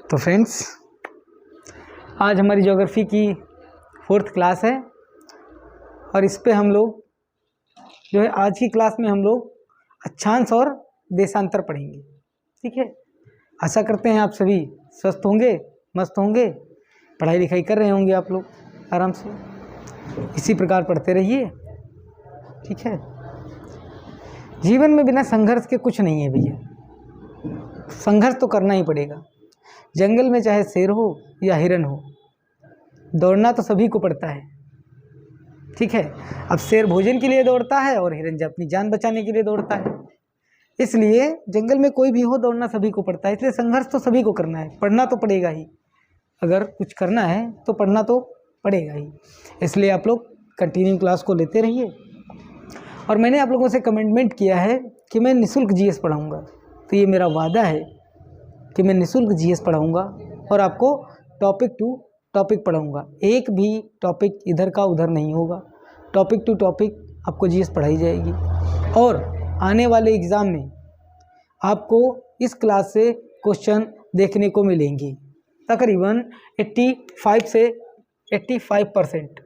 तो फ्रेंड्स, आज हमारी ज्योग्राफी की 4th क्लास है और इस पे हम लोग जो है आज की क्लास में हम लोग अक्षांश और देशांतर पढ़ेंगे। ठीक है, आशा करते हैं आप सभी स्वस्थ होंगे, मस्त होंगे, पढ़ाई लिखाई कर रहे होंगे आप लोग आराम से। इसी प्रकार पढ़ते रहिए। ठीक है, जीवन में बिना संघर्ष के कुछ नहीं है भैया, संघर्ष तो करना ही पड़ेगा। जंगल में चाहे शेर हो या हिरन हो, दौड़ना तो सभी को पड़ता है। ठीक है, अब शेर भोजन के लिए दौड़ता है और हिरन अपनी जान बचाने के लिए दौड़ता है। इसलिए जंगल में कोई भी हो, दौड़ना सभी को पड़ता है। इसलिए संघर्ष तो सभी को करना है, पढ़ना तो पड़ेगा ही। अगर कुछ करना है तो पढ़ना तो पड़ेगा ही। इसलिए आप लोग कंटिन्यू क्लास को लेते रहिए। और मैंने आप लोगों से कमिटमेंट किया है कि मैं निःशुल्क जीएस पढ़ाऊँगा, तो ये मेरा वादा है कि मैं निःशुल्क जीएस पढ़ाऊँगा और आपको टॉपिक टू टॉपिक पढ़ाऊँगा। एक भी टॉपिक इधर का उधर नहीं होगा, टॉपिक टू टॉपिक आपको जीएस पढ़ाई जाएगी। और आने वाले एग्ज़ाम में आपको इस क्लास से क्वेश्चन देखने को मिलेंगे तकरीबन 85 से 85%।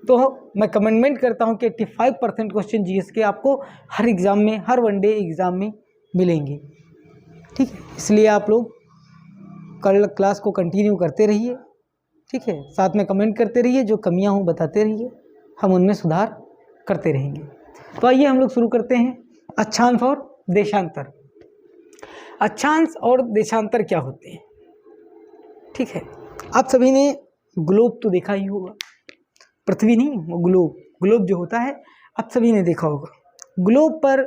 तो मैं कमिटमेंट करता हूं कि 85% क्वेश्चन जीएस के आपको हर एग्ज़ाम में, हर वनडे एग्ज़ाम में मिलेंगे। ठीक है, इसलिए आप लोग कल क्लास को कंटिन्यू करते रहिए। ठीक है, साथ में कमेंट करते रहिए, जो कमियां हों बताते रहिए, हम उनमें सुधार करते रहेंगे। तो आइए हम लोग शुरू करते हैं। अक्षांश और देशांतर। अक्षांश और देशांतर क्या होते हैं? ठीक है, आप सभी ने ग्लोब तो देखा ही होगा, पृथ्वी नहीं, वो ग्लोब जो होता है आप सभी ने देखा होगा। ग्लोब पर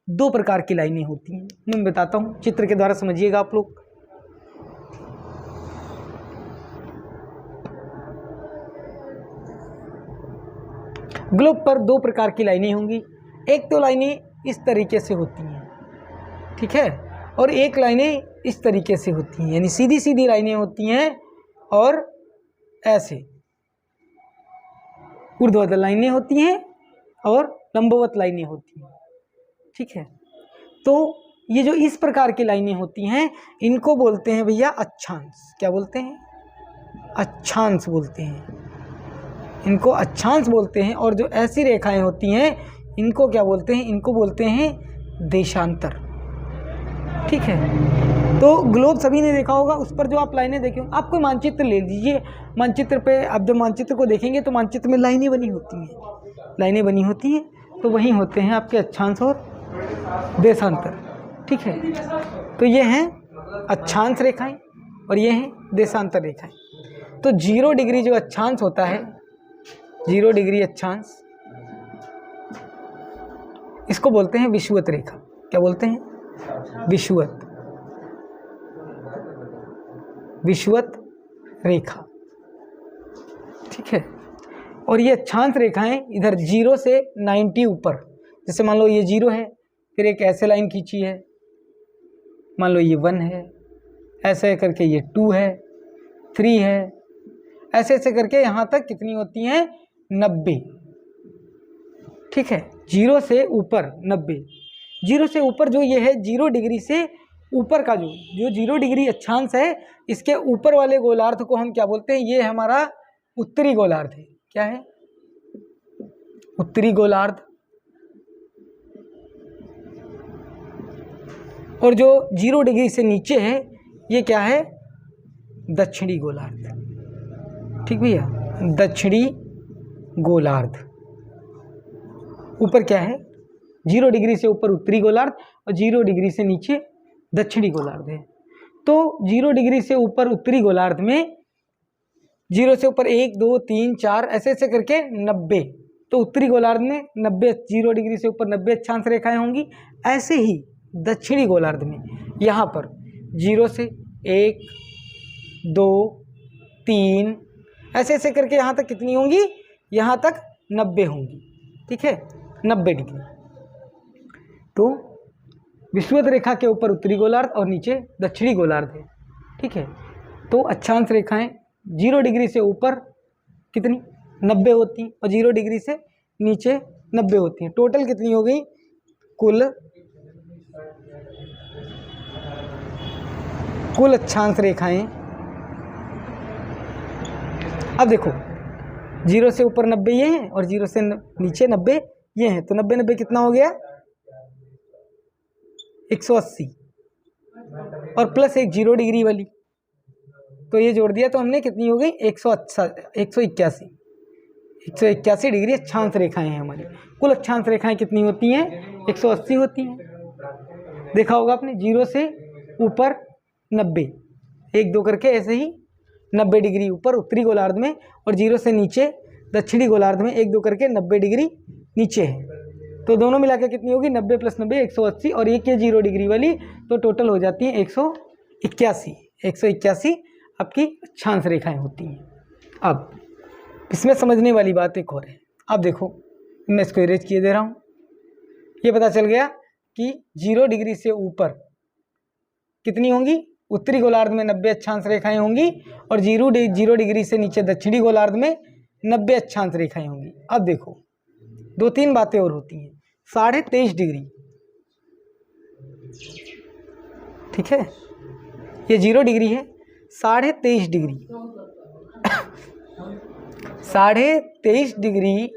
2 प्रकार की लाइनें होती हैं, मैं बताता हूँ, चित्र के द्वारा समझिएगा आप लोग। ग्लोब पर 2 प्रकार की लाइनें होंगी। एक तो लाइनें इस तरीके से होती हैं, ठीक है, और एक लाइनें इस तरीके से होती हैं, यानी सीधी सीधी लाइनें होती हैं और ऐसे ऊर्ध्वाधर लाइनें होती हैं और लंबवत लाइनें होती हैं। ठीक है, तो ये जो इस प्रकार की लाइनें होती हैं इनको बोलते हैं भैया अक्षांश। क्या बोलते हैं? अक्षांश बोलते हैं, इनको अक्षांश बोलते हैं। और जो ऐसी रेखाएं होती हैं इनको क्या बोलते हैं? इनको बोलते हैं देशांतर। ठीक है, तो ग्लोब सभी ने देखा होगा, उस पर जो आप लाइनें देखे, आप कोई मानचित्र ले लीजिए। मानचित्र पे आप जब मानचित्र को देखेंगे तो मानचित्र में लाइनें बनी होती हैं, लाइनें बनी होती हैं, तो वही होते हैं आपके अक्षांश और देशांतर। ठीक है, तो ये हैं अक्षांश रेखाएं और ये हैं देशांतर रेखाएं। तो 0 डिग्री जो अक्षांश होता है, 0 डिग्री अक्षांश, इसको बोलते हैं विषुवत रेखा। क्या बोलते हैं? विषुवत रेखा। ठीक है, और ये अक्षांश रेखाएं इधर 0 से 90 ऊपर, जैसे मान लो ये 0 है, फिर एक ऐसे लाइन खींची है, मान लो ये 1 है, ऐसे करके ये 2 है, 3 है, ऐसे ऐसे करके यहाँ तक कितनी होती हैं? 90। ठीक है, 0 से ऊपर 90। 0 से ऊपर जो ये है, 0 डिग्री से ऊपर का जो 0 डिग्री अक्षांश है, इसके ऊपर वाले गोलार्ध को हम क्या बोलते हैं? ये हमारा उत्तरी गोलार्ध है। क्या है? उत्तरी गोलार्ध। और जो 0 डिग्री से नीचे है ये क्या है? दक्षिणी गोलार्ध। ठीक भैया, दक्षिणी गोलार्ध। ऊपर क्या है? 0 डिग्री से ऊपर उत्तरी गोलार्ध और 0 डिग्री से नीचे दक्षिणी गोलार्ध है। तो 0 डिग्री से ऊपर उत्तरी गोलार्ध में 0 से ऊपर 1 2 3 4 ऐसे ऐसे करके 90, तो उत्तरी गोलार्ध में 90, 0 डिग्री से ऊपर 90 अक्षांश रेखाएं होंगी। ऐसे ही दक्षिणी गोलार्ध में यहाँ पर 0 से 1 2 3 ऐसे ऐसे करके यहाँ तक कितनी होंगी? यहाँ तक 90 होंगी। ठीक है, 90 डिग्री। तो विषुवत रेखा के ऊपर उत्तरी गोलार्ध और नीचे दक्षिणी गोलार्ध है। ठीक है, तो अक्षांश रेखाएं 0 डिग्री से ऊपर कितनी? 90 होती और 0 डिग्री से नीचे 90 होती हैं। टोटल कितनी हो गई? कुल कुल अक्षांश रेखाएं। अब देखो 0 से ऊपर 90 ये हैं और 0 से नीचे 90 ये हैं, तो 90 90 कितना हो गया 180 और प्लस एक 0 डिग्री वाली, तो ये जोड़ दिया तो हमने कितनी हो गई 181 डिग्री अक्षांश रेखाएं हैं हमारी। कुल अक्षांश रेखाएं कितनी होती हैं 180 होती हैं। देखा होगा आपने 0 से ऊपर 90 1 2 करके ऐसे ही 90 डिग्री ऊपर उत्तरी गोलार्ध में और 0 से नीचे दक्षिणी गोलार्ध में 1 2 करके 90 डिग्री नीचे है, तो दोनों मिला के कितनी होगी 90 + 90 180 और एक ये 0 डिग्री वाली, तो टोटल हो जाती है 181 आपकी अक्षांश रेखाएं होती हैं। अब इसमें समझने वाली बात एक और है। अब देखो मैं इसको इरेज किए दे रहा हूँ। ये पता चल गया कि 0 डिग्री से ऊपर कितनी होंगी उत्तरी गोलार्ध में 90 अक्षांश रेखाएं होंगी और 0 डिग्री से नीचे दक्षिणी गोलार्ध में 90 अक्षांश रेखाएं होंगी। अब देखो 2-3 बातें और होती हैं। 23.5 डिग्री, ठीक है, ये 0 डिग्री है, 23.5 डिग्री 23.5 डिग्री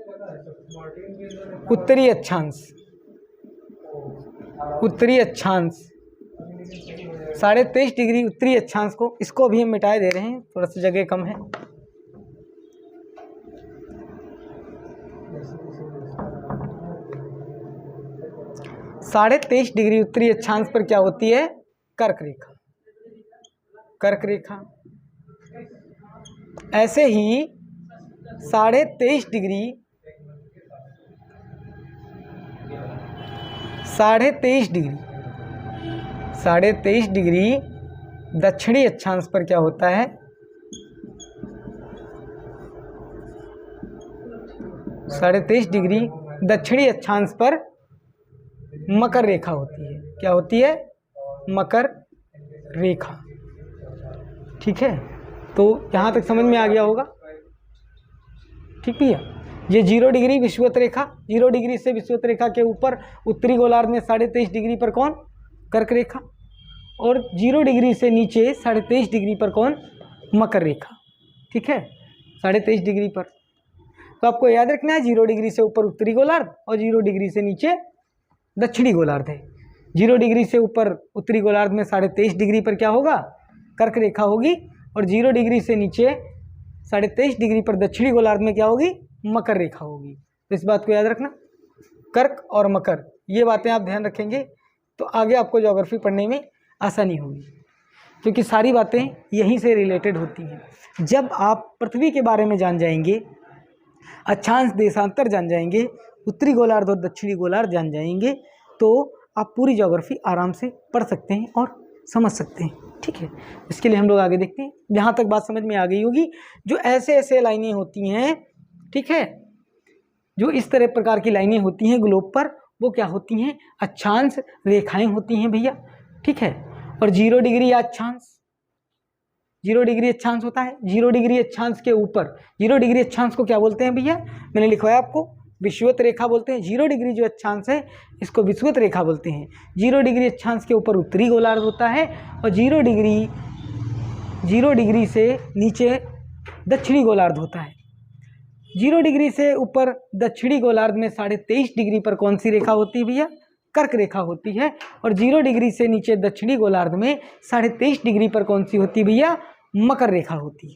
उत्तरी अक्षांश 23.5 डिग्री उत्तरी अक्षांश को, इसको अभी हम मिटाए दे रहे हैं, थोड़ा सा जगह कम है। साढ़े 23 डिग्री उत्तरी अक्षांश पर क्या होती है कर्क रेखा। ऐसे ही 23.5 डिग्री दक्षिणी अक्षांश पर क्या होता है 23.5 डिग्री दक्षिणी अक्षांश पर मकर रेखा होती है। क्या होती है मकर रेखा, ठीक है। तो यहाँ तक समझ में आ गया होगा, ठीक भैया। ये 0 डिग्री विषुवत रेखा, 0 डिग्री से विषुवत रेखा के ऊपर उत्तरी गोलार्ध में 23.5 डिग्री पर कौन कर्क रेखा, और 0 डिग्री से नीचे 23.5 डिग्री पर कौन मकर रेखा, ठीक है, 23.5 डिग्री पर। तो आपको याद रखना है 0 डिग्री से ऊपर उत्तरी गोलार्ध और 0 डिग्री से नीचे दक्षिणी गोलार्ध है। 0 डिग्री से ऊपर उत्तरी गोलार्ध में 23.5 डिग्री पर क्या होगा कर्क रेखा होगी, और 0 डिग्री से नीचे 23.5 डिग्री पर दक्षिणी गोलार्ध में क्या होगी मकर रेखा होगी। तो इस बात को याद रखना, कर्क और मकर, ये बातें आप ध्यान रखेंगे तो आगे आपको ज्योग्राफी पढ़ने में आसानी होगी, क्योंकि सारी बातें यहीं से रिलेटेड होती हैं। जब आप पृथ्वी के बारे में जान जाएंगे, अक्षांश देशांतर जान जाएंगे, उत्तरी गोलार्ध और दक्षिणी गोलार्ध जान जाएंगे, तो आप पूरी ज्योग्राफी आराम से पढ़ सकते हैं और समझ सकते हैं, ठीक है। इसके लिए हम लोग आगे देखते हैं। जहाँ तक बात समझ में आ गई होगी, जो ऐसे लाइनें होती हैं, ठीक है, जो इस तरह प्रकार की लाइनें होती हैं ग्लोब पर, वो क्या होती हैं अक्षांश रेखाएं होती हैं भैया, ठीक है। और 0 डिग्री अक्षांश, 0 डिग्री अक्षांश होता है। 0 डिग्री अक्षांश के ऊपर, 0 डिग्री अक्षांश को क्या बोलते हैं भैया, मैंने लिखवाया आपको, विषुवत रेखा बोलते हैं। 0 डिग्री जो अक्षांश है इसको विषुवत रेखा बोलते हैं। 0 डिग्री अक्षांश के ऊपर उत्तरी गोलार्ध होता है और 0 डिग्री से नीचे दक्षिणी गोलार्ध होता है। 0 डिग्री से ऊपर दक्षिणी गोलार्ध में 23.5 डिग्री पर कौन सी रेखा होती है भैया कर्क रेखा होती है, और 0 डिग्री से नीचे दक्षिणी गोलार्ध में 23.5 डिग्री पर कौन सी होती है भैया मकर रेखा होती है,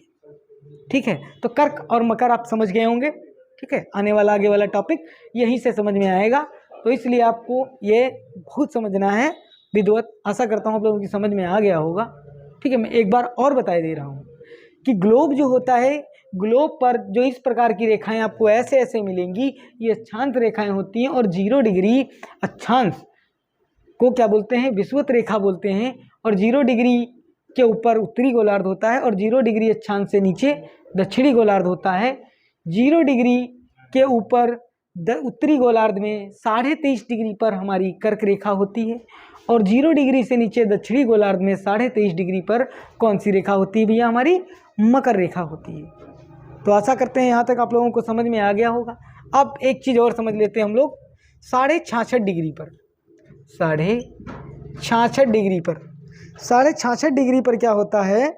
ठीक है। तो कर्क और मकर आप समझ गए होंगे, ठीक है। आने वाला आगे वाला टॉपिक यहीं से समझ में आएगा, तो इसलिए आपको ये बहुत समझना है विद्वत। आशा करता हूँ आप लोगों की समझ में आ गया होगा, ठीक है। मैं एक बार और बता दे रहा हूँ कि ग्लोब जो होता है, ग्लोब पर जो इस प्रकार की रेखाएं आपको ऐसे मिलेंगी, ये अक्षांश रेखाएं होती हैं। और 0 डिग्री अक्षांश को क्या बोलते हैं विषुवत रेखा बोलते हैं, और 0 डिग्री के ऊपर उत्तरी गोलार्ध होता है और 0 डिग्री अक्षांश से नीचे दक्षिणी गोलार्ध होता है। 0 डिग्री के ऊपर उत्तरी गोलार्ध में 23.5 डिग्री पर हमारी कर्क रेखा होती है, और 0 डिग्री से नीचे दक्षिणी गोलार्ध में 23.5 डिग्री पर कौन सी रेखा होती है भैया हमारी मकर रेखा होती है। तो आशा करते हैं यहाँ तक आप लोगों को समझ में आ गया होगा। अब एक चीज़ और समझ लेते हैं हम लोग, 66.5 डिग्री पर, 66.5 डिग्री पर 66.5 पर क्या होता है,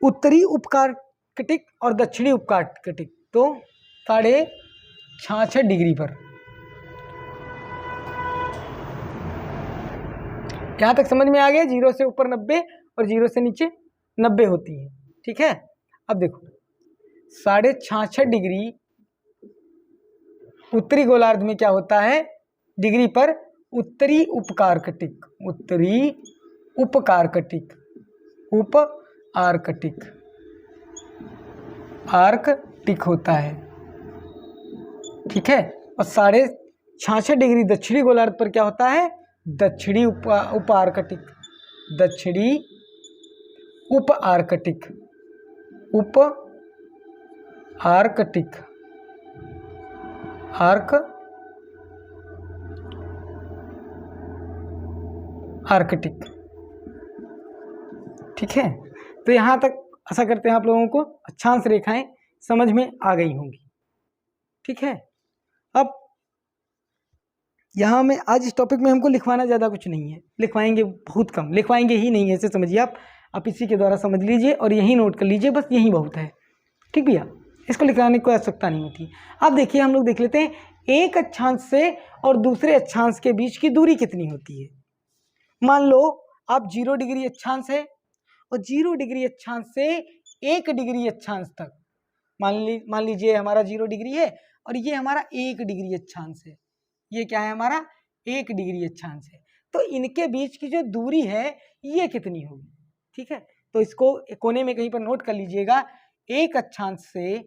उत्तरी उपकार्कटिक और दक्षिणी उपकार्कटिक। तो 66.5 पर, यहाँ तक समझ में आ गया। 0 से ऊपर 90 और 0 से नीचे 90 होती है, ठीक है। अब देखो 66.5 उत्तरी गोलार्ध में क्या होता है, डिग्री पर उत्तरी उपकार्कटिक, उत्तरी उपकार्कटिक, उप आर्कटिक, आर्कटिक होता है, ठीक है। और 66.5 दक्षिणी गोलार्ध पर क्या होता है, दक्षिणी उप आर्कटिक, दक्षिणी उप आर्कटिक, उप आर्कटिक, आर्कटिक, ठीक है। तो यहाँ तक आशा करते हैं आप लोगों को अक्षांश रेखाएं समझ में आ गई होंगी, ठीक है। अब यहाँ में आज इस टॉपिक में हमको लिखवाना ज़्यादा कुछ नहीं है, लिखवाएंगे बहुत कम, लिखवाएंगे ही नहीं, ऐसे समझिए आप इसी के द्वारा समझ लीजिए और यही नोट कर लीजिए, बस यही बहुत है, ठीक भैया। इसको लिखवाने की कोई आवश्यकता नहीं होती। अब देखिए हम लोग देख लेते हैं, एक अक्षांश से और दूसरे अक्षांश के बीच की दूरी कितनी होती है। मान लो आप 0 डिग्री अक्षांश है और 0 डिग्री अक्षांश से 1 डिग्री अक्षांश तक, मान लीजिए हमारा 0 डिग्री है और ये हमारा 1 डिग्री अक्षांश है, ये क्या है हमारा 1 डिग्री अक्षांश है। तो इनके बीच की जो दूरी है ये कितनी होगी, ठीक है। तो इसको कोने में कहीं पर नोट कर लीजिएगा, एक अक्षांश से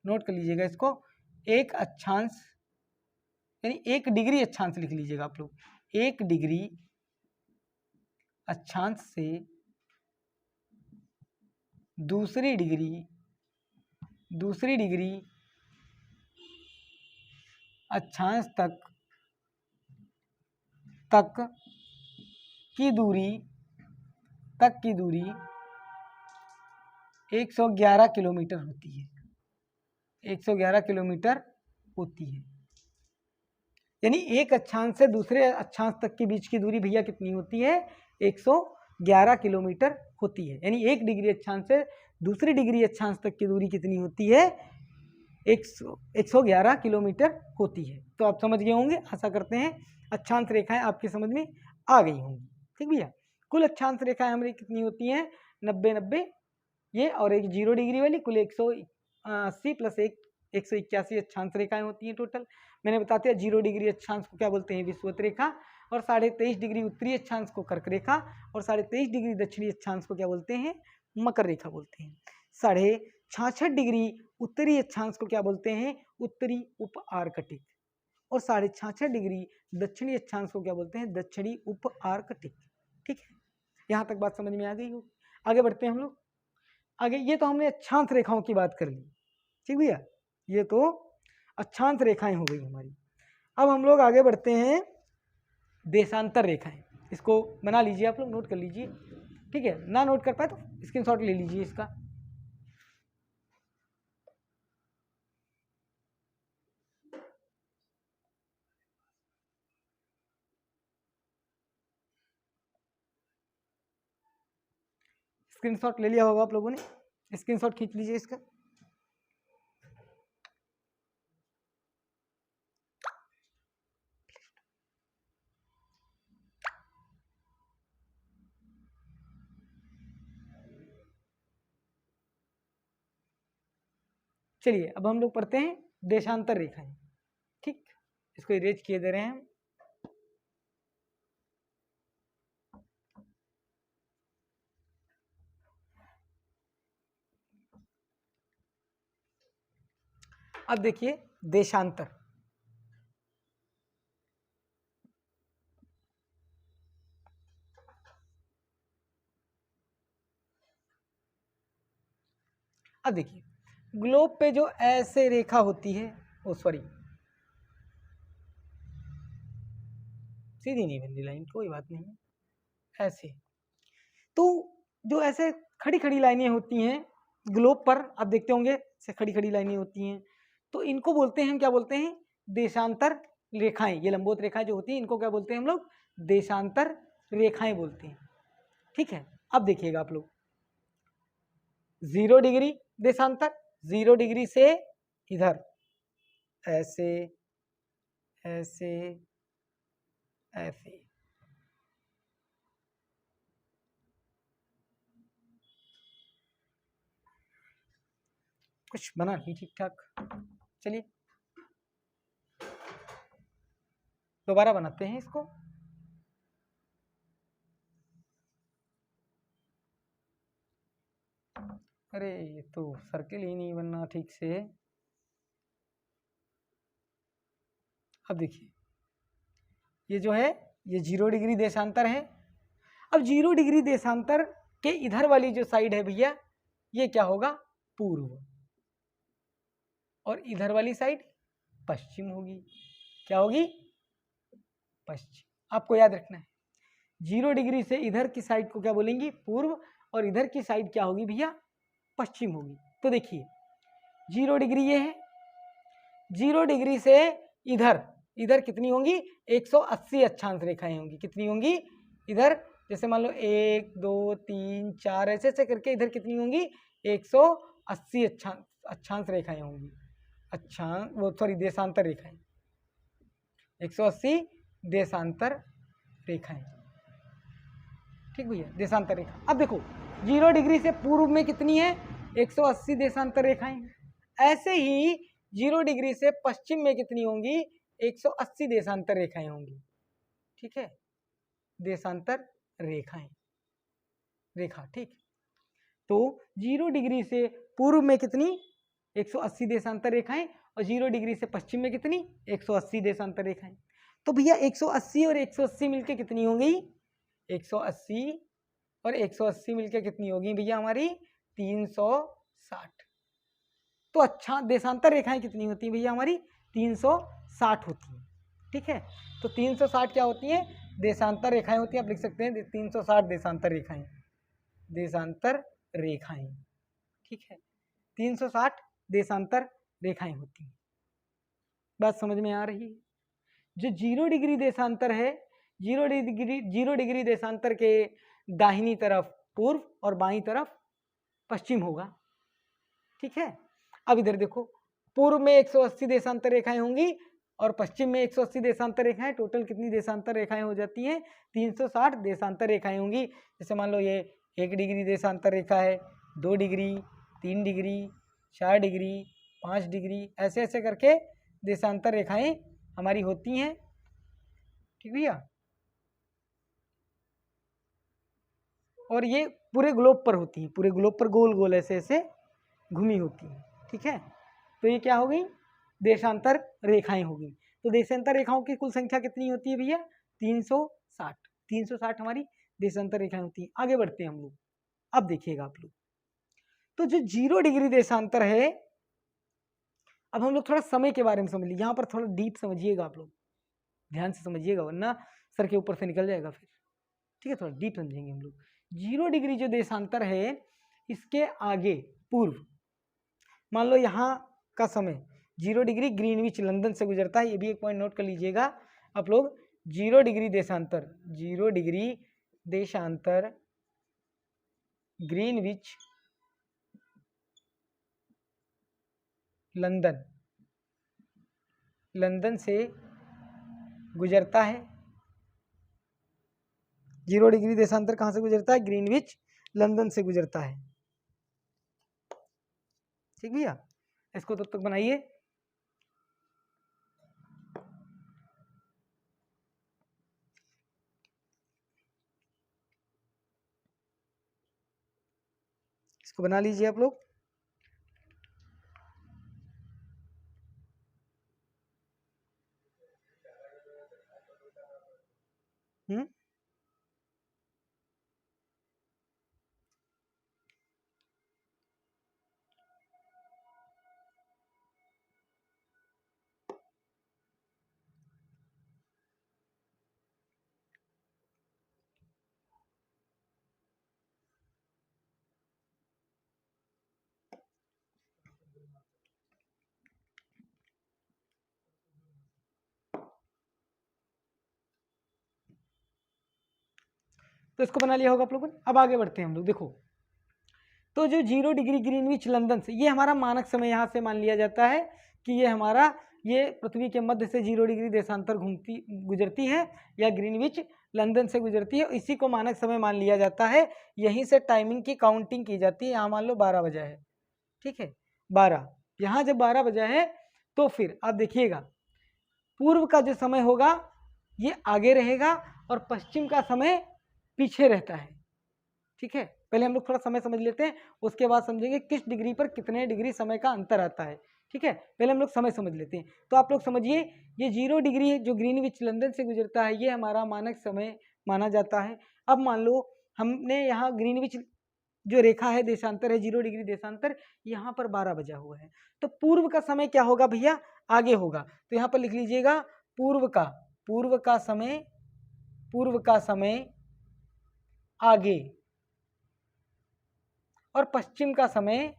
नोट कर लीजिएगा इसको, एक अक्षांश यानी 1 डिग्री अक्षांश लिख लीजिएगा आप लोग, 1 डिग्री अक्षांश से दूसरी डिग्री अक्षांश तक की दूरी 111 किलोमीटर होती है, 111 किलोमीटर होती है। यानी एक अक्षांश से दूसरे अक्षांश तक के बीच की दूरी भैया कितनी होती है, 111 किलोमीटर होती है। यानी 1 डिग्री अक्षांश से दूसरी डिग्री अक्षांश तक की दूरी कितनी होती है, 111 किलोमीटर होती है। तो आप समझ गए होंगे, आशा करते हैं अक्षांश रेखाएं आपकी समझ में आ गई होंगी, ठीक भैया। कुल अक्षांश रेखाएं हमारी कितनी होती हैं, 90 ये, और एक 0 डिग्री वाली, कुल 180 प्लस 181 अक्षांश रेखाएं होती हैं टोटल। मैंने बता दिया 0 डिग्री अक्षांश को क्या बोलते हैं, विषुवत रेखा, और 23.5 डिग्री उत्तरी अक्षांश को कर्क रेखा, और 23.5 डिग्री दक्षिणी अक्षांश को क्या बोलते हैं, मकर रेखा बोलते हैं। 66.5 डिग्री उत्तरी अक्षांश को क्या बोलते हैं, उत्तरी उप आर्कटिक, और 66.5 डिग्री दक्षिणी अक्षांश को क्या बोलते हैं, दक्षिणी उप आर्कटिक, ठीक है। यहाँ तक बात समझ में आ गई हो। आगे बढ़ते हैं हम लोग आगे। ये तो हमने अक्षांश रेखाओं की बात कर ली, ठीक भैया, ये तो अक्षांश रेखाएं हो गई हमारी। अब हम लोग आगे बढ़ते हैं, देशांतर रेखाएं। इसको बना लीजिए आप लोग, नोट कर लीजिए, ठीक है। ना नोट कर पाए तो स्क्रीनशॉट ले लीजिए इसका। स्क्रीनशॉट ले लिया होगा आप लोगों ने, स्क्रीनशॉट खींच लीजिए इसका। चलिए अब हम लोग पढ़ते हैं देशांतर रेखाएं, ठीक। इसको इरेज किए दे रहे हैं। अब देखिए देशांतर, अब देखिए ग्लोब पे जो ऐसे रेखा होती है, ओ सॉरी सीधी नहीं बनती लाइन, कोई बात नहीं, ऐसे तो जो ऐसे खड़ी खड़ी लाइनें होती हैं ग्लोब पर, आप देखते होंगे से खड़ी खड़ी लाइनें होती हैं, तो इनको बोलते हैं, क्या बोलते हैं, देशांतर रेखाएं, ये लंबवत रेखाएं जो होती हैं इनको क्या बोलते हैं हम लोग? देशांतर रेखाएं बोलते हैं। ठीक है, अब देखिएगा आप लोग, 0 डिग्री देशांतर, 0 डिग्री से इधर ऐसे ऐसे ऐसे, कुछ बना नहीं ठीक ठाक, चलिए दोबारा बनाते हैं इसको। अरे ये तो सर्किल ही नहीं बनना ठीक से। अब देखिए, ये जो है ये 0 डिग्री देशांतर है। अब 0 डिग्री देशांतर के इधर वाली जो साइड है भैया, ये क्या होगा? पूर्व, और इधर वाली साइड पश्चिम होगी। क्या होगी? पश्चिम। आपको याद रखना है, 0 डिग्री से इधर की साइड को क्या बोलेंगे? पूर्व, और इधर की साइड क्या होगी भैया? पश्चिम होगी। तो देखिए 0 डिग्री ये है, 0 डिग्री से इधर, इधर कितनी होंगी? 180 अक्षांश रेखाएं होंगी। कितनी होंगी? इधर जैसे मान लो 1 2 3 4 ऐसे ऐसे करके इधर कितनी होंगी? 180 अक्षांश रेखाएं होंगी। अक्षांश वो सॉरी देशांतर रेखाएं, 180 देशांतर रेखाएं। ठीक भैया, देशांतर रेखा। अब देखो 0 डिग्री से पूर्व में कितनी है? 180 देशांतर रेखाएं। ऐसे ही 0 डिग्री से पश्चिम में कितनी होंगी? 180 देशांतर रेखाएं होंगी। ठीक है, देशांतर रेखाएं, रेखा। ठीक, तो 0 डिग्री से पूर्व में कितनी? 180 देशांतर रेखाएं, और 0 डिग्री से पश्चिम में कितनी? 180 देशांतर रेखाएं। तो भैया 180 और 180 मिलके कितनी हो गई? 180 और 180 मिलके कितनी होगी भैया हमारी? 360। तो अच्छा, देशांतर रेखाएं कितनी होती हैं भैया हमारी? 360 होती हैं। ठीक है, तो 360 क्या होती हैं? देशांतर रेखाएं होती हैं। आप लिख सकते हैं 360 देशांतर रेखाएं, देशांतर रेखाएं। ठीक है, 360 देशांतर रेखाएं होती हैं। बात समझ में आ रही है? जो 0 डिग्री देशांतर है, 0 डिग्री देशांतर के दाहिनी तरफ पूर्व और बाईं तरफ पश्चिम होगा। ठीक है, अब इधर देखो, पूर्व में 180 देशांतर रेखाएं होंगी और पश्चिम में 180 देशांतर रेखाएं। टोटल कितनी देशांतर रेखाएं हो जाती हैं? 360 देशांतर रेखाएं होंगी। जैसे मान लो ये 1 डिग्री देशांतर रेखा है, 2 डिग्री, 3 डिग्री, 4 डिग्री, 5 डिग्री, ऐसे ऐसे करके देशांतर रेखाएं हमारी होती हैं। ठीक भैया, और ये पूरे ग्लोब पर होती हैं, पूरे ग्लोब पर गोल गोल ऐसे ऐसे घूमी होती हैं। ठीक है, तो ये क्या हो गई? देशांतर रेखाएं हो गई। तो देशांतर रेखाओं की कुल संख्या कितनी होती है भैया? 360। 360 हमारी देशांतर रेखाएं होती हैं। आगे बढ़ते हैं हम लोग। अब देखिएगा आप लोग, तो जो 0 डिग्री देशांतर है, अब हम लोग थोड़ा समय के बारे में समझ लीजिए। यहाँ पर थोड़ा डीप समझिएगा आप लोग, ध्यान से समझिएगा, वरना सर के ऊपर से निकल जाएगा फिर। ठीक है, थोड़ा डीप समझेंगे हम लोग। 0 डिग्री जो देशांतर है, इसके आगे पूर्व, मान लो यहाँ का समय 0 डिग्री ग्रीनविच लंदन से गुजरता है। ये भी एक पॉइंट नोट कर लीजिएगा आप लोग। 0 डिग्री देशांतर, 0 डिग्री देशांतर ग्रीनविच लंदन, लंदन से गुजरता है। 0 डिग्री देशांतर कहाँ से गुजरता है? ग्रीनविच लंदन से गुजरता है। ठीक भैया, इसको तब तक बनाइए। इसको बना लीजिए आप लोग। तो इसको बना लिया होगा आप लोगों ने। अब आगे बढ़ते हैं हम लोग। देखो तो जो 0 डिग्री ग्रीनविच लंदन से, ये हमारा मानक समय यहाँ से मान लिया जाता है कि ये हमारा, ये पृथ्वी के मध्य से 0 डिग्री देशांतर गुजरती है या ग्रीनविच लंदन से गुजरती है, इसी को मानक समय मान लिया जाता है। यहीं से टाइमिंग की काउंटिंग की जाती है। यहाँ मान लो 12 बजा है, ठीक है 12, यहाँ जब 12 बजा है तो फिर आप देखिएगा पूर्व का जो समय होगा ये आगे रहेगा और पश्चिम का समय पीछे रहता है, ठीक है। पहले हम लोग थोड़ा समय समझ लेते हैं, उसके बाद समझेंगे किस डिग्री पर कितने डिग्री समय का अंतर आता है, ठीक है। पहले हम लोग समय समझ लेते हैं। तो आप लोग समझिए, ये 0 डिग्री जो ग्रीनविच लंदन से गुजरता है ये हमारा मानक समय माना जाता है। अब मान लो हमने यहाँ ग्रीनविच जो रेखा है देशांतर है 0 डिग्री देशांतर, यहाँ पर 12 बजा हुआ है, तो पूर्व का समय क्या होगा भैया, आगे होगा। तो यहाँ पर लिख लीजिएगा पूर्व का समय आगे और पश्चिम का समय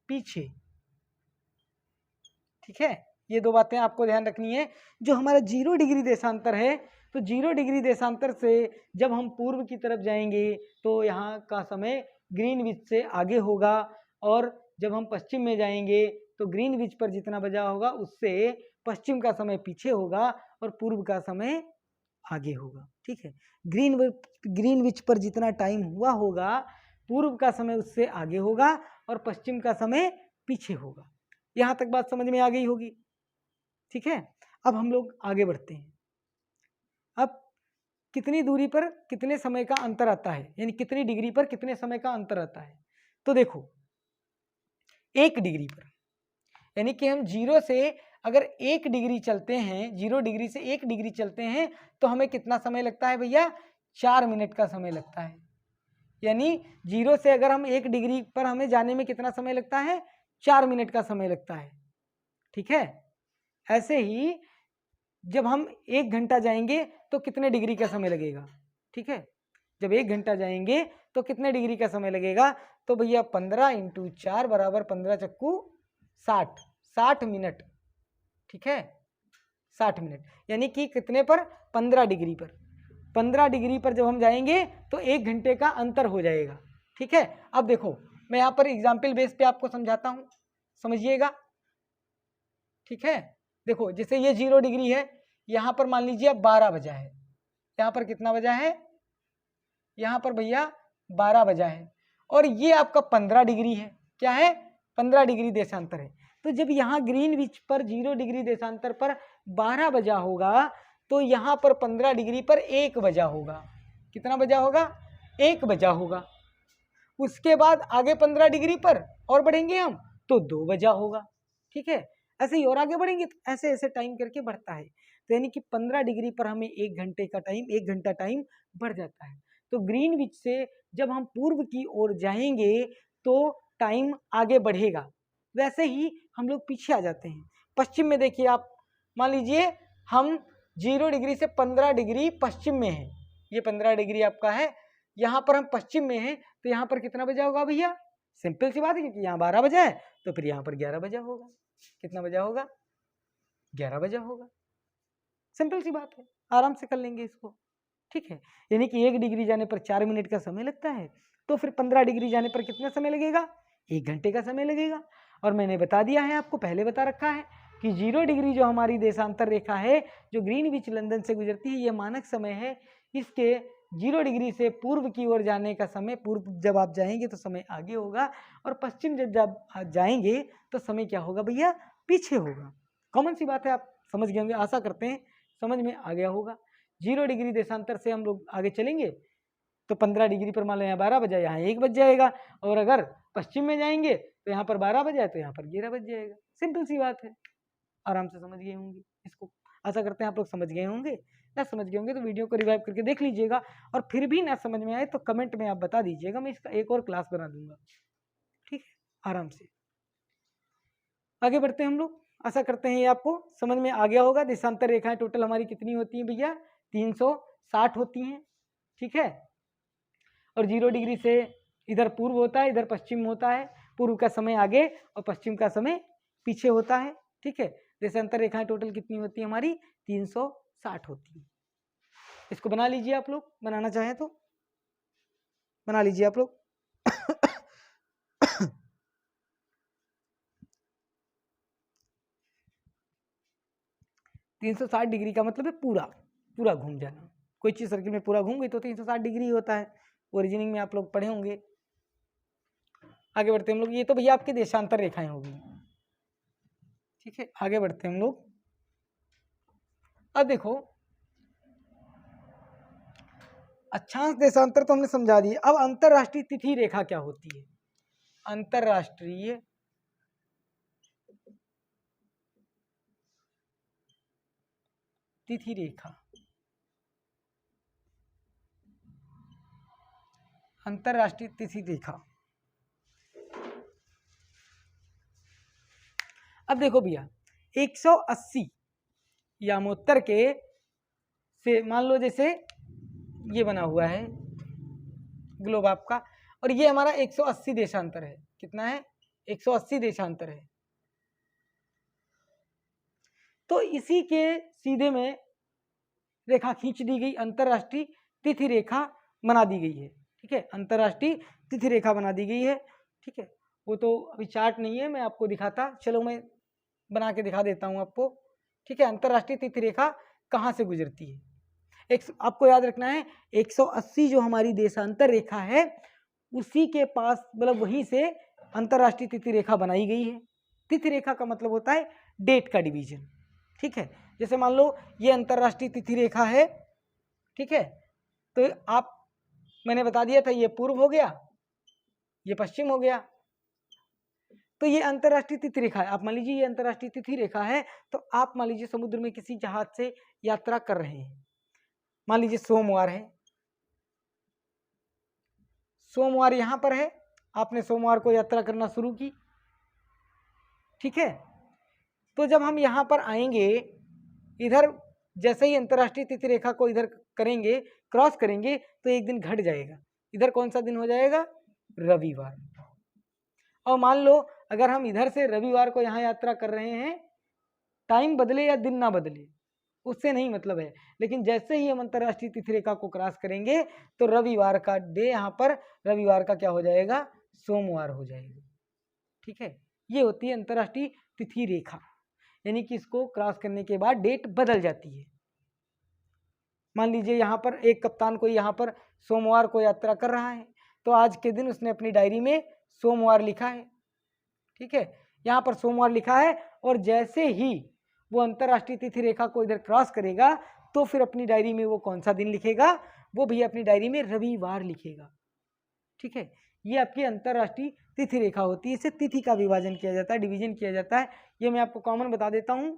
पीछे, ठीक है। ये दो बातें आपको ध्यान रखनी है। जो हमारा 0 डिग्री देशांतर है, तो 0 डिग्री देशांतर से जब हम पूर्व की तरफ जाएंगे तो यहाँ का समय ग्रीनविच से आगे होगा, और जब हम पश्चिम में जाएंगे तो ग्रीनविच पर जितना बजा होगा उससे पश्चिम का समय पीछे होगा और पूर्व का समय आगे होगा, ठीक है। ग्रीनविच पर जितना टाइम हुआ होगा पूर्व का समय उससे आगे होगा और पश्चिम का समय पीछे होगा। यहाँ तक बात समझ में आ गई होगी, ठीक है। अब हम लोग आगे बढ़ते हैं। अब कितनी दूरी पर कितने समय का अंतर आता है, यानी कितनी डिग्री पर कितने समय का अंतर आता है। तो देखो 1 डिग्री पर, यानी कि हम 0 से अगर 1 डिग्री चलते हैं, 0 डिग्री से 1 डिग्री चलते हैं तो हमें कितना समय लगता है भैया, 4 मिनट का समय लगता है। यानी 0 से अगर हम 1 डिग्री पर हमें जाने में कितना समय लगता है, 4 मिनट का समय लगता है, ठीक है। ऐसे ही जब हम 1 घंटा जाएंगे तो कितने डिग्री का समय लगेगा, ठीक है। जब 1 घंटा जाएंगे तो कितने डिग्री का समय लगेगा, तो भैया 15 × 4 बराबर 15 चक्कू 60 मिनट, ठीक है 60 मिनट। यानी कि कितने पर, 15 डिग्री पर। 15 डिग्री पर जब हम जाएंगे तो 1 घंटे का अंतर हो जाएगा, ठीक है। अब देखो मैं यहाँ पर एग्जाम्पल बेस पे आपको समझाता हूँ, समझिएगा, ठीक है। देखो जैसे ये 0 डिग्री है, यहाँ पर मान लीजिए 12 बजा है, यहाँ पर कितना बजा है, यहाँ पर भैया 12 बजा है, और ये आपका 15 डिग्री है, क्या है 15 डिग्री देशांतर है। तो जब यहाँ ग्रीनविच पर 0 डिग्री देशांतर पर 12 बजा होगा तो यहाँ पर 15 डिग्री पर 1 बजा होगा। कितना बजा होगा, 1 बजा होगा। उसके बाद आगे 15 डिग्री पर और बढ़ेंगे हम तो 2 बजा होगा, ठीक है। ऐसे ही और आगे बढ़ेंगे तो ऐसे ऐसे टाइम करके बढ़ता है। तो यानी कि 15 डिग्री पर हमें 1 घंटा टाइम बढ़ जाता है। तो ग्रीनविच से जब हम पूर्व की ओर जाएंगे तो टाइम आगे बढ़ेगा, वैसे ही हम लोग पीछे आ जाते हैं। पश्चिम में देखिए आप, मान लीजिए हम 0 डिग्री से 15 डिग्री पश्चिम में है, ये 15 डिग्री आपका है, यहाँ पर हम पश्चिम में हैं, तो यहाँ पर कितना बजा होगा भैया, सिंपल सी बात है, क्योंकि यहाँ 12 बजा है तो फिर यहाँ पर 11 बजा होगा। कितना बजा होगा, 11 बजा होगा। सिंपल सी बात है, आराम से कर लेंगे इसको, ठीक है। यानी कि 1 डिग्री जाने पर 4 मिनट का समय लगता है, तो फिर 15 डिग्री जाने पर कितना समय लगेगा, 1 घंटे का समय लगेगा। और मैंने बता दिया है आपको, पहले बता रखा है कि 0 डिग्री जो हमारी देशांतर रेखा है जो ग्रीनविच लंदन से गुजरती है, ये मानक समय है। इसके 0 डिग्री से पूर्व की ओर जाने का समय, पूर्व जब आप जाएंगे तो समय आगे होगा, और पश्चिम जब आप जाएंगे तो समय क्या होगा भैया, पीछे होगा। कॉमन सी बात है, आप समझ गए होंगे, आशा करते हैं समझ में आ गया होगा। 0 डिग्री देशांतर से हम लोग आगे चलेंगे तो 15 डिग्री पर मान लो यहाँ 12 बजा, यहाँ 1 बज जाएगा, और अगर पश्चिम में जाएंगे तो यहाँ पर 12 बजा तो यहाँ पर 11 बज जाएगा। सिंपल सी बात है, आराम से समझ गए होंगे इसको। आशा करते हैं आप लोग समझ गए होंगे। ना समझ गए होंगे तो वीडियो को रिवाइव करके देख लीजिएगा, और फिर भी ना समझ में आए तो कमेंट में आप बता दीजिएगा, मैं इसका एक और क्लास बना दूंगा, ठीक है। आराम से आगे बढ़ते हैं हम लोग। आशा करते हैं ये आपको समझ में आ गया होगा। देशांतर रेखाएं टोटल हमारी कितनी होती हैं भैया, 360 होती हैं, ठीक है। और 0 डिग्री से इधर पूर्व होता है, इधर पश्चिम होता है। पूर्व का समय आगे और पश्चिम का समय पीछे होता है, ठीक है। देशांतर रेखाएं टोटल कितनी होती है हमारी? 360 होती है। इसको बना लीजिए आप लोग, बनाना चाहें तो बना लीजिए आप लोग। 360 डिग्री का मतलब है पूरा पूरा घूम जाना। कोई चीज सर्किल में पूरा घूम गई तो 360 डिग्री होता है। ओरिजिनिंग में आप लोग पढ़े होंगे। आगे बढ़ते हम लोग। ये तो भैया आपकी देशांतर रेखाएं होगी, ठीक है। आगे बढ़ते हम लोग। अब देखो, अक्षांश देशांतर तो हमने समझा दिए। अब अंतरराष्ट्रीय तिथि रेखा क्या होती है? अंतरराष्ट्रीय तिथि रेखा, अंतरराष्ट्रीय तिथि रेखा। अब देखो भैया, 180 यामोत्तर के से मान लो जैसे ये बना हुआ है ग्लोब आपका, और ये हमारा 180 देशांतर है। कितना है? 180 देशांतर है। तो इसी के सीधे में रेखा खींच दी गई, अंतरराष्ट्रीय तिथि रेखा बना दी गई है, ठीक है। अंतरराष्ट्रीय तिथि रेखा बना दी गई है, ठीक है। वो तो अभी चार्ट नहीं है, मैं आपको दिखाता, चलो मैं बना के दिखा देता हूँ आपको, ठीक है। अंतरराष्ट्रीय तिथि रेखा कहाँ से गुजरती है? आपको याद रखना है 180 जो हमारी देशांतर रेखा है उसी के पास, मतलब वहीं से अंतरराष्ट्रीय तिथि रेखा बनाई गई है। तिथि रेखा का मतलब होता है डेट का डिवीजन, ठीक है। जैसे मान लो ये अंतरराष्ट्रीय तिथि रेखा है, ठीक है। तो आप, मैंने बता दिया था ये पूर्व हो गया, ये पश्चिम हो गया, तो ये अंतरराष्ट्रीय तिथि रेखा है। आप मान लीजिए ये अंतरराष्ट्रीय तिथि रेखा है, तो आप मान लीजिए समुद्र में किसी जहाज से यात्रा कर रहे हैं, मान लीजिए सोमवार है, सोमवार यहां पर है, आपने सोमवार को यात्रा करना शुरू की, ठीक है। तो जब हम यहां पर आएंगे, इधर जैसे ही अंतरराष्ट्रीय तिथि रेखा को इधर करेंगे, क्रॉस करेंगे, तो एक दिन घट जाएगा। इधर कौन सा दिन हो जाएगा? रविवार। और मान लो अगर हम इधर से रविवार को यहाँ यात्रा कर रहे हैं, टाइम बदले या दिन ना बदले उससे नहीं मतलब है, लेकिन जैसे ही हम अंतरराष्ट्रीय तिथि रेखा को क्रॉस करेंगे तो रविवार का डे यहाँ पर, रविवार का क्या हो जाएगा? सोमवार हो जाएगा, ठीक है। ये होती है अंतरराष्ट्रीय तिथि रेखा, यानी कि इसको क्रॉस करने के बाद डेट बदल जाती है। मान लीजिए यहाँ पर एक कप्तान कोई यहाँ पर सोमवार को यात्रा कर रहा है, तो आज के दिन उसने अपनी डायरी में सोमवार लिखा है, ठीक है। यहाँ पर सोमवार लिखा है, और जैसे ही वो अंतरराष्ट्रीय तिथि रेखा को इधर क्रॉस करेगा तो फिर अपनी डायरी में वो कौन सा दिन लिखेगा? वो भी अपनी डायरी में रविवार लिखेगा, ठीक है। ये आपकी अंतरराष्ट्रीय तिथि रेखा होती है। इसे तिथि का विभाजन किया जाता है, डिवीजन किया जाता है। ये मैं आपको कॉमन बता देता हूँ,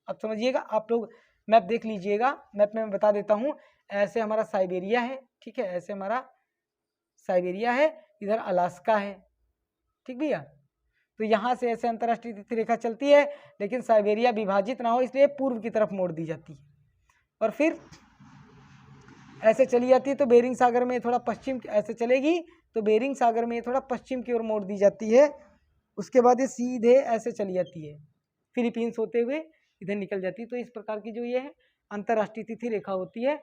अब समझिएगा। आप लोग मैप देख लीजिएगा, मैप में मैं बता देता हूँ। ऐसे हमारा साइबेरिया है, ठीक है, ऐसे हमारा साइबेरिया है, इधर अलास्का है, ठीक भैया। तो यहाँ से ऐसे अंतरराष्ट्रीय तिथि रेखा चलती है, लेकिन साइबेरिया विभाजित ना हो इसलिए पूर्व की तरफ मोड़ दी जाती है, और फिर ऐसे चली जाती है। तो बेरिंग सागर में थोड़ा पश्चिम, ऐसे चलेगी तो बेरिंग सागर में थोड़ा पश्चिम की ओर मोड़ दी जाती है। उसके बाद ये सीधे ऐसे चली जाती है, फिलीपींस होते हुए इधर निकल जाती है। तो इस प्रकार की जो ये है अंतरराष्ट्रीय तिथि रेखा होती है।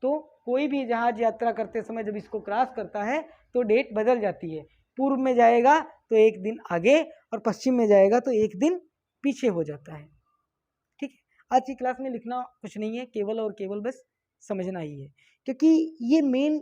तो कोई भी जहाज यात्रा करते समय जब इसको क्रॉस करता है तो डेट बदल जाती है। पूर्व में जाएगा तो एक दिन आगे, और पश्चिम में जाएगा तो एक दिन पीछे हो जाता है, ठीक है। आज की क्लास में लिखना कुछ नहीं है, केवल और केवल बस समझना ही है, क्योंकि ये मेन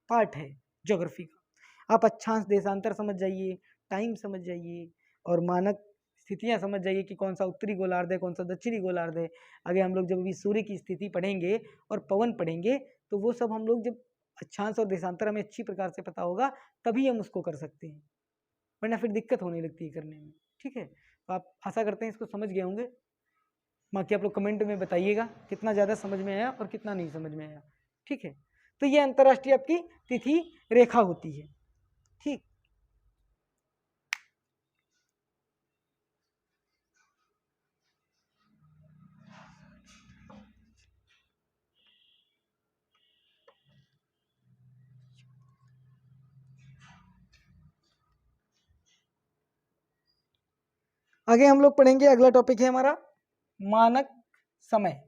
पार्ट है ज्योग्राफी का। आप अक्षांश देशांतर समझ जाइए, टाइम समझ जाइए, और मानक स्थितियां समझ जाइए कि कौन सा उत्तरी गोलार्ध है, कौन सा दक्षिणी गोलार्ध है। आगे हम लोग जब भी सूर्य की स्थिति पढ़ेंगे और पवन पढ़ेंगे तो वो सब हम लोग जब अक्षांश और देशांतर हमें अच्छी प्रकार से पता होगा तभी हम उसको कर सकते हैं, वरना फिर दिक्कत होने लगती है करने में, ठीक है। तो आप आशा करते हैं इसको समझ गए होंगे। बाकी आप लोग कमेंट में बताइएगा कितना ज़्यादा समझ में आया और कितना नहीं समझ में आया, ठीक है। तो ये अंतरराष्ट्रीय आपकी तिथि रेखा होती है, ठीक। आगे हम लोग पढ़ेंगे, अगला टॉपिक है हमारा मानक समय,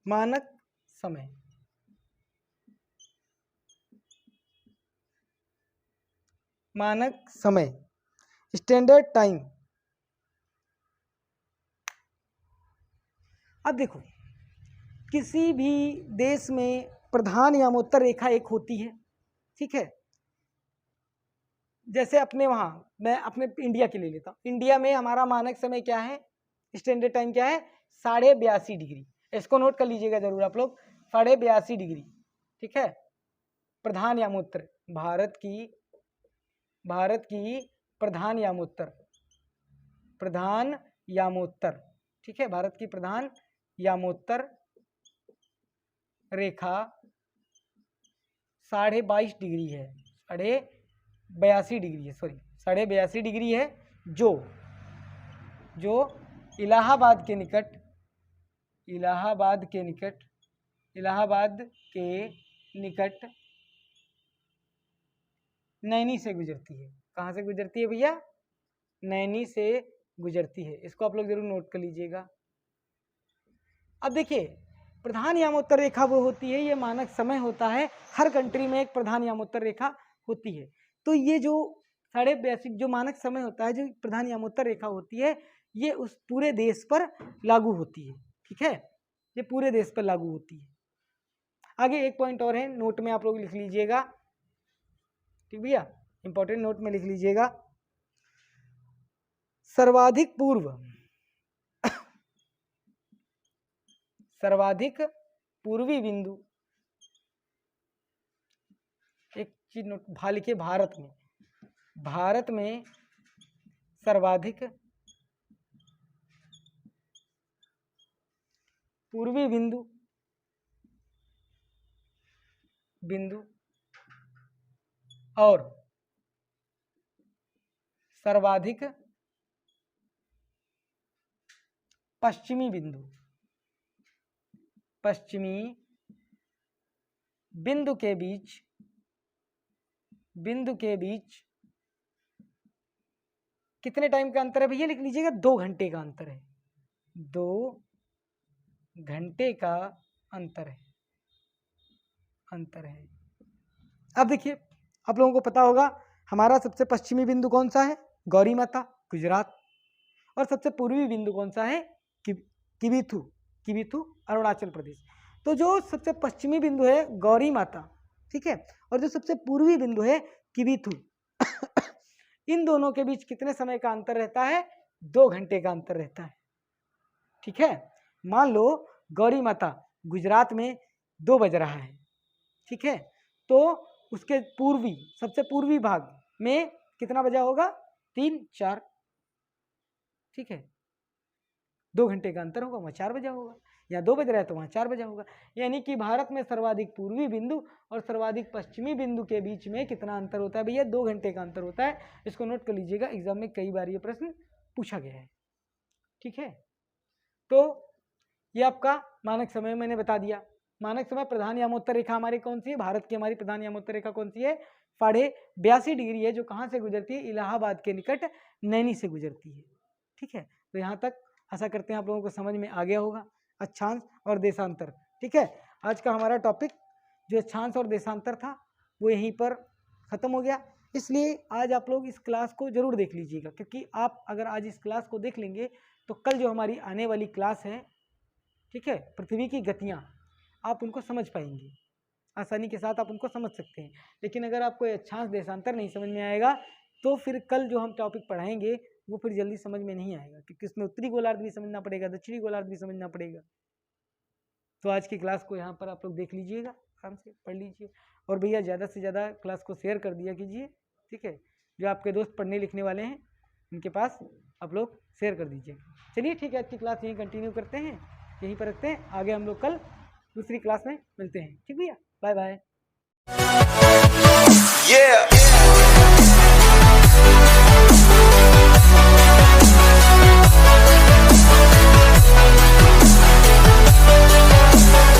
मानक समय, मानक समय, स्टैंडर्ड टाइम। अब देखो, किसी भी देश में प्रधान यामोत्तर रेखा एक होती है, ठीक है। जैसे अपने वहाँ, मैं अपने इंडिया के ले लेता हूँ, इंडिया में हमारा मानक समय क्या है, स्टैंडर्ड टाइम क्या है, 82.5 डिग्री। इसको नोट कर लीजिएगा जरूर आप लोग, 82.5 डिग्री, ठीक है। प्रधान यामोत्तर, भारत की प्रधान यामोत्तर, प्रधान यामोत्तर, ठीक है। भारत की प्रधान यामोत्तर रेखा 22.5 डिग्री है, 82 डिग्री है, सॉरी 82 डिग्री है, जो इलाहाबाद के निकट नैनी से गुजरती है। कहाँ से गुजरती है भैया, नैनी से गुजरती है। इसको आप लोग जरूर नोट कर लीजिएगा। अब देखिए, प्रधान यामोत्तर रेखा वो होती है, ये मानक समय होता है, हर कंट्री में एक प्रधान यामोत्तर रेखा होती है। तो ये जो 82.5 जो मानक समय होता है, जो प्रधान यामोत्तर रेखा होती है, ये उस पूरे देश पर लागू होती है, ठीक है। ये पूरे देश पर लागू होती है। आगे एक पॉइंट और है, नोट में आप लोग लिख लीजिएगा, ठीक भैया, इंपॉर्टेंट नोट में लिख लीजिएगा। सर्वाधिक पूर्वी बिंदु, एक चीज नोट लिखिए, भारत में सर्वाधिक पूर्वी बिंदु और सर्वाधिक पश्चिमी बिंदु के बीच कितने टाइम का अंतर है भैया, लिख लीजिएगा, 2 घंटे का अंतर है, 2 घंटे का अंतर है। अब देखिए, आप लोगों को पता होगा हमारा सबसे पश्चिमी बिंदु कौन सा है, गौरी माता, गुजरात। और सबसे पूर्वी बिंदु कौन सा है, किबिथु, अरुणाचल प्रदेश। तो जो सबसे पश्चिमी बिंदु है गौरी माता, ठीक है, और जो सबसे पूर्वी बिंदु है किबिथु इन दोनों के बीच कितने समय का अंतर रहता है, 2 घंटे का अंतर रहता है, ठीक है। मान लो गौरी माता गुजरात में 2 बज रहा है, ठीक है, तो उसके सबसे पूर्वी भाग में कितना बजा होगा, 3-4, ठीक है। 2 घंटे का अंतर होगा, वहाँ 4 बजा होगा, या 2 बज रहा है तो वहाँ 4 बजा होगा। यानी कि भारत में सर्वाधिक पूर्वी बिंदु और सर्वाधिक पश्चिमी बिंदु के बीच में कितना अंतर होता है भैया, 2 घंटे का अंतर होता है। इसको नोट कर लीजिएगा, एग्जाम में कई बार ये प्रश्न पूछा गया है, ठीक है। तो ये आपका मानक समय मैंने बता दिया। मानक समय प्रधान यामोत्तर रेखा हमारी कौन सी है, भारत की हमारी प्रधान यामोत्तर रेखा कौन सी है, 82.5 डिग्री है, जो कहाँ से गुजरती है, इलाहाबाद के निकट नैनी से गुजरती है, ठीक है। तो यहाँ तक आशा करते हैं आप लोगों को समझ में आ गया होगा, अक्षांश और देशांतर, ठीक है। आज का हमारा टॉपिक जो अक्षांश और देशांतर था वो यहीं पर ख़त्म हो गया। इसलिए आज आप लोग इस क्लास को ज़रूर देख लीजिएगा, क्योंकि आप अगर आज इस क्लास को देख लेंगे तो कल जो हमारी आने वाली क्लास है, ठीक है, पृथ्वी की गतियाँ, आप उनको समझ पाएंगे, आसानी के साथ आप उनको समझ सकते हैं। लेकिन अगर आपको अक्षांश देशांतर नहीं समझ में आएगा तो फिर कल जो हम टॉपिक पढ़ाएंगे वो फिर जल्दी समझ में नहीं आएगा, क्योंकि उसमें उत्तरी गोलार्ध भी समझना पड़ेगा, दक्षिणी गोलार्ध भी समझना पड़ेगा। तो आज की क्लास को यहाँ पर आप लोग देख लीजिएगा, आराम से पढ़ लीजिए, और भैया ज़्यादा से ज़्यादा क्लास को शेयर कर दिया कीजिए, ठीक है। जो आपके दोस्त पढ़ने लिखने वाले हैं उनके पास आप लोग शेयर कर दीजिएगा। चलिए ठीक है, आज की क्लास यहीं कंटिन्यू करते हैं, यहीं पर रखते हैं, आगे हम लोग कल दूसरी क्लास में मिलते हैं, ठीक भैया, बाय बाय।